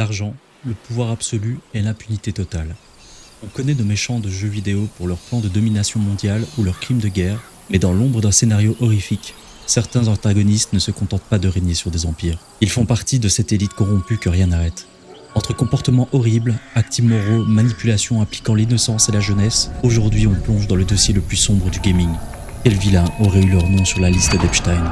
l'argent, le pouvoir absolu et l'impunité totale. On connaît de méchants de jeux vidéo pour leurs plans de domination mondiale ou leurs crimes de guerre, mais dans l'ombre d'un scénario horrifique, certains antagonistes ne se contentent pas de régner sur des empires. Ils font partie de cette élite corrompue que rien n'arrête. Entre comportements horribles, actes immoraux, manipulations impliquant l'innocence et la jeunesse, aujourd'hui on plonge dans le dossier le plus sombre du gaming. Quels vilains auraient eu leur nom sur la liste d'Epstein?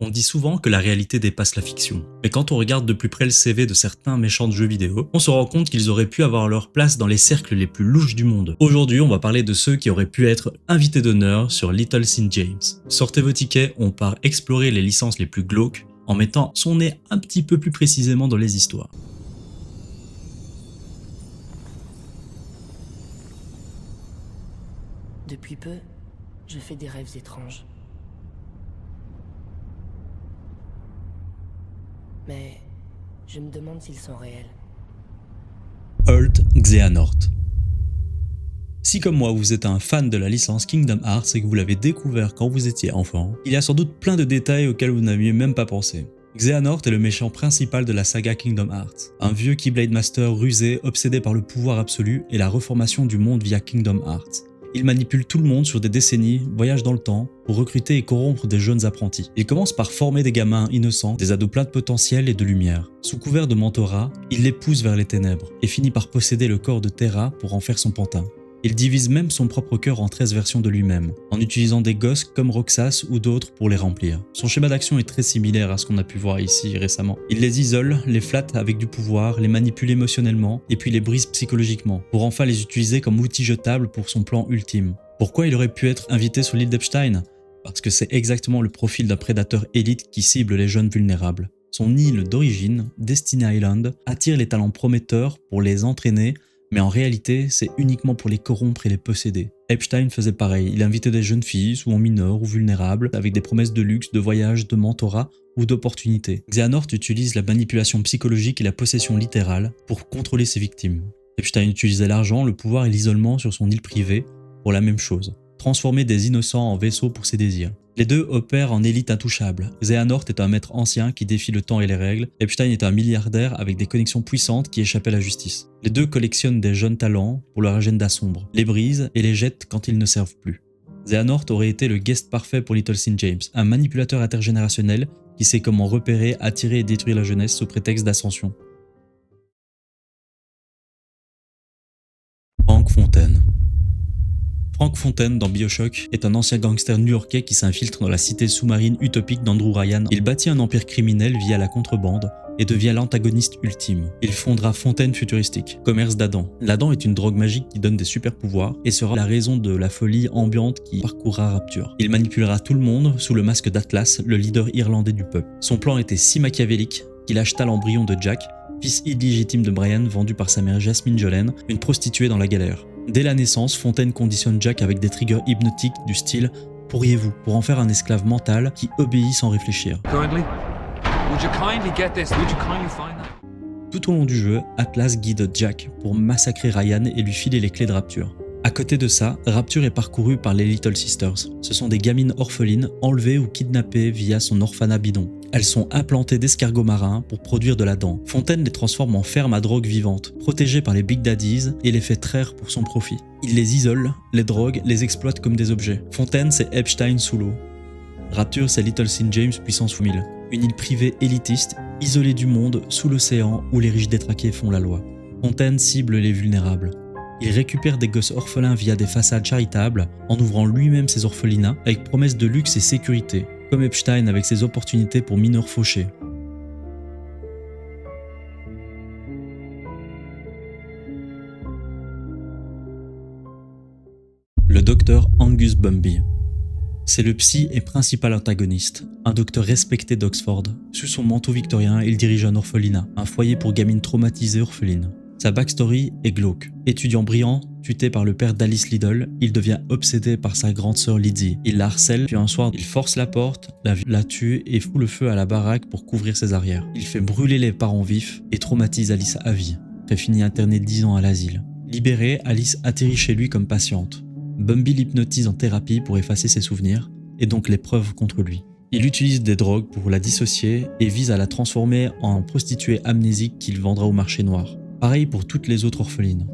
On dit souvent que la réalité dépasse la fiction, mais quand on regarde de plus près le CV de certains méchants de jeux vidéo, on se rend compte qu'ils auraient pu avoir leur place dans les cercles les plus louches du monde. Aujourd'hui, on va parler de ceux qui auraient pu être invités d'honneur sur Little St. James. Sortez vos tickets, on part explorer les licences les plus glauques en mettant son nez un petit peu plus précisément dans les histoires. Depuis peu, je fais des rêves étranges. Mais je me demande s'ils sont réels. Holt Xehanort. Si comme moi vous êtes un fan de la licence Kingdom Hearts et que vous l'avez découvert quand vous étiez enfant, il y a sans doute plein de détails auxquels vous n'aviez même pas pensé. Xehanort est le méchant principal de la saga Kingdom Hearts, un vieux Keyblade Master rusé, obsédé par le pouvoir absolu et la reformation du monde via Kingdom Hearts. Il manipule tout le monde sur des décennies, voyage dans le temps, pour recruter et corrompre des jeunes apprentis. Il commence par former des gamins innocents, des ados pleins de potentiel et de lumière. Sous couvert de mentorat, il les pousse vers les ténèbres, et finit par posséder le corps de Terra pour en faire son pantin. Il divise même son propre cœur en 13 versions de lui-même, en utilisant des gosses comme Roxas ou d'autres pour les remplir. Son schéma d'action est très similaire à ce qu'on a pu voir ici récemment. Il les isole, les flatte avec du pouvoir, les manipule émotionnellement, et puis les brise psychologiquement, pour enfin les utiliser comme outil jetable pour son plan ultime. Pourquoi il aurait pu être invité sur l'île d'Epstein? Parce que c'est exactement le profil d'un prédateur élite qui cible les jeunes vulnérables. Son île d'origine, Destiny Island, attire les talents prometteurs pour les entraîner, mais en réalité, c'est uniquement pour les corrompre et les posséder. Epstein faisait pareil, il invitait des jeunes filles, souvent mineures ou vulnérables, avec des promesses de luxe, de voyage, de mentorat ou d'opportunités. Xehanort utilise la manipulation psychologique et la possession littérale pour contrôler ses victimes. Epstein utilisait l'argent, le pouvoir et l'isolement sur son île privée pour la même chose, transformer des innocents en vaisseaux pour ses désirs. Les deux opèrent en élite intouchable. Xehanort est un maître ancien qui défie le temps et les règles. Epstein est un milliardaire avec des connexions puissantes qui échappent à la justice. Les deux collectionnent des jeunes talents pour leur agenda sombre, les brisent et les jettent quand ils ne servent plus. Xehanort aurait été le guest parfait pour Little St. James, un manipulateur intergénérationnel qui sait comment repérer, attirer et détruire la jeunesse sous prétexte d'ascension. Frank Fontaine. Frank Fontaine dans BioShock est un ancien gangster new-yorkais qui s'infiltre dans la cité sous-marine utopique d'Andrew Ryan. Il bâtit un empire criminel via la contrebande et devient l'antagoniste ultime. Il fondera Fontaine Futuristique, commerce d'Adam. L'Adam est une drogue magique qui donne des super pouvoirs et sera la raison de la folie ambiante qui parcourra Rapture. Il manipulera tout le monde sous le masque d'Atlas, le leader irlandais du peuple. Son plan était si machiavélique qu'il acheta l'embryon de Jack, fils illégitime de Brian vendu par sa mère Jasmine Jolene, une prostituée dans la galère. Dès la naissance, Fontaine conditionne Jack avec des triggers hypnotiques du style « pourriez-vous » pour en faire un esclave mental qui obéit sans réfléchir. Tout au long du jeu, Atlas guide Jack pour massacrer Ryan et lui filer les clés de Rapture. À côté de ça, Rapture est parcouru par les Little Sisters. Ce sont des gamines orphelines enlevées ou kidnappées via son orphanat bidon. Elles sont implantées d'escargots marins pour produire de la dent. Fontaine les transforme en ferme à drogue vivante, protégées par les Big Daddies et les fait traire pour son profit. Il les isole, les drogue, les exploite comme des objets. Fontaine, c'est Epstein sous l'eau. Rapture, c'est Little St. James puissance x 1000. Une île privée élitiste, isolée du monde, sous l'océan où les riches détraqués font la loi. Fontaine cible les vulnérables. Il récupère des gosses orphelins via des façades charitables en ouvrant lui-même ses orphelinats avec promesses de luxe et sécurité, comme Epstein avec ses opportunités pour mineurs fauchés. Le docteur Angus Bumby. C'est le psy et principal antagoniste, un docteur respecté d'Oxford. Sous son manteau victorien, il dirige un orphelinat, un foyer pour gamines traumatisées orphelines. Sa backstory est glauque. Étudiant brillant, tuté par le père d'Alice Liddell, il devient obsédé par sa grande sœur Lizzie. Il la harcèle, puis un soir, il force la porte, la tue et fout le feu à la baraque pour couvrir ses arrières. Il fait brûler les parents vifs et traumatise Alice à vie. Elle finit internée 10 ans à l'asile. Libérée, Alice atterrit chez lui comme patiente. Bumby l'hypnotise en thérapie pour effacer ses souvenirs et donc les preuves contre lui. Il utilise des drogues pour la dissocier et vise à la transformer en prostituée amnésique qu'il vendra au marché noir. Pareil pour toutes les autres orphelines.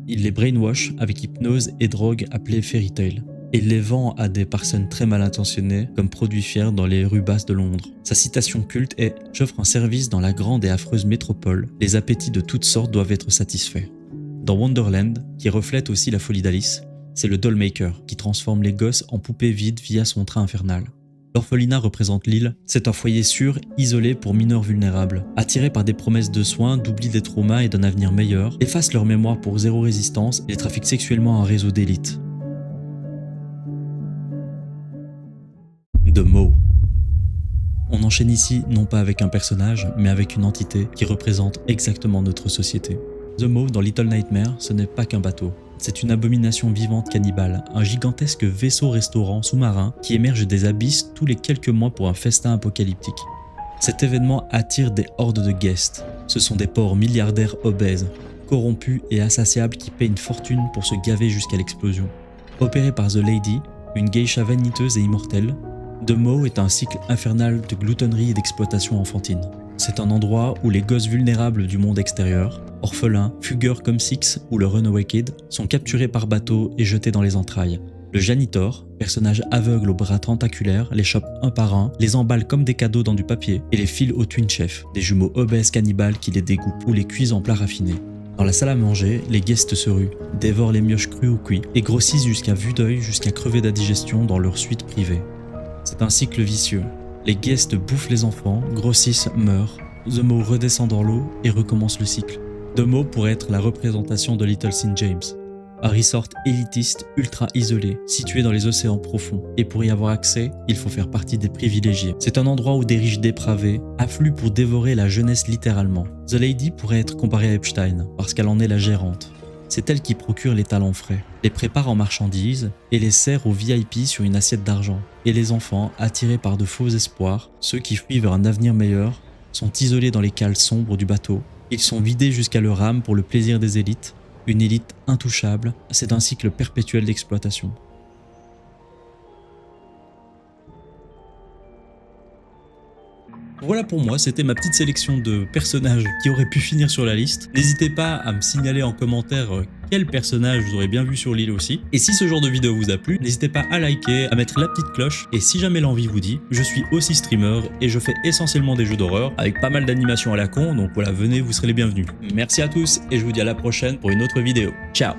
Il les brainwash avec hypnose et drogue appelée Fairy Tale. Et il les vend à des personnes très mal intentionnées comme produits fiers dans les rues basses de Londres. Sa citation culte est « J'offre un service dans la grande et affreuse métropole, les appétits de toutes sortes doivent être satisfaits ». Dans Wonderland, qui reflète aussi la folie d'Alice, c'est le Dollmaker qui transforme les gosses en poupées vides via son train infernal. L'orphelinat représente l'île, c'est un foyer sûr, isolé pour mineurs vulnérables, attirés par des promesses de soins, d'oubli des traumas et d'un avenir meilleur, effacent leur mémoire pour zéro résistance et les trafiquent sexuellement à un réseau d'élite. The Maw. On enchaîne ici non pas avec un personnage, mais avec une entité qui représente exactement notre société. The Maw dans Little Nightmares, ce n'est pas qu'un bateau. C'est une abomination vivante cannibale, un gigantesque vaisseau-restaurant sous-marin qui émerge des abysses tous les quelques mois pour un festin apocalyptique. Cet événement attire des hordes de guests. Ce sont des porcs milliardaires obèses, corrompus et insatiables qui paient une fortune pour se gaver jusqu'à l'explosion. Opéré par The Lady, une geisha vaniteuse et immortelle, The Maw est un cycle infernal de gloutonnerie et d'exploitation enfantine. C'est un endroit où les gosses vulnérables du monde extérieur, orphelins, fugueurs comme Six ou le Runaway Kid, sont capturés par bateau et jetés dans les entrailles. Le janitor, personnage aveugle aux bras tentaculaires, les chope un par un, les emballe comme des cadeaux dans du papier et les file aux Twin Chefs, des jumeaux obèses cannibales qui les dégoûtent ou les cuisent en plats raffinés. Dans la salle à manger, les guests se ruent, dévorent les mioches crues ou cuits et grossissent jusqu'à vue d'œil jusqu'à crever d'indigestion dans leur suite privée. C'est un cycle vicieux. Les guests bouffent les enfants, grossissent, meurent. The Maw redescend dans l'eau et recommence le cycle. The Maw pourrait être la représentation de Little St. James. Un resort élitiste, ultra isolé, situé dans les océans profonds. Et pour y avoir accès, il faut faire partie des privilégiés. C'est un endroit où des riches dépravés affluent pour dévorer la jeunesse littéralement. The Lady pourrait être comparée à Epstein, parce qu'elle en est la gérante. C'est elle qui procure les talents frais, les prépare en marchandises et les sert aux VIP sur une assiette d'argent. Et les enfants, attirés par de faux espoirs, ceux qui fuient vers un avenir meilleur, sont isolés dans les cales sombres du bateau. Ils sont vidés jusqu'à leur âme pour le plaisir des élites. Une élite intouchable, c'est un cycle perpétuel d'exploitation. Voilà pour moi, c'était ma petite sélection de personnages qui auraient pu finir sur la liste. N'hésitez pas à me signaler en commentaire quel personnage vous aurez bien vu sur l'île aussi. Et si ce genre de vidéo vous a plu, n'hésitez pas à liker, à mettre la petite cloche. Et si jamais l'envie vous dit, je suis aussi streamer et je fais essentiellement des jeux d'horreur avec pas mal d'animations à la con. Donc voilà, venez, vous serez les bienvenus. Merci à tous et je vous dis à la prochaine pour une autre vidéo. Ciao!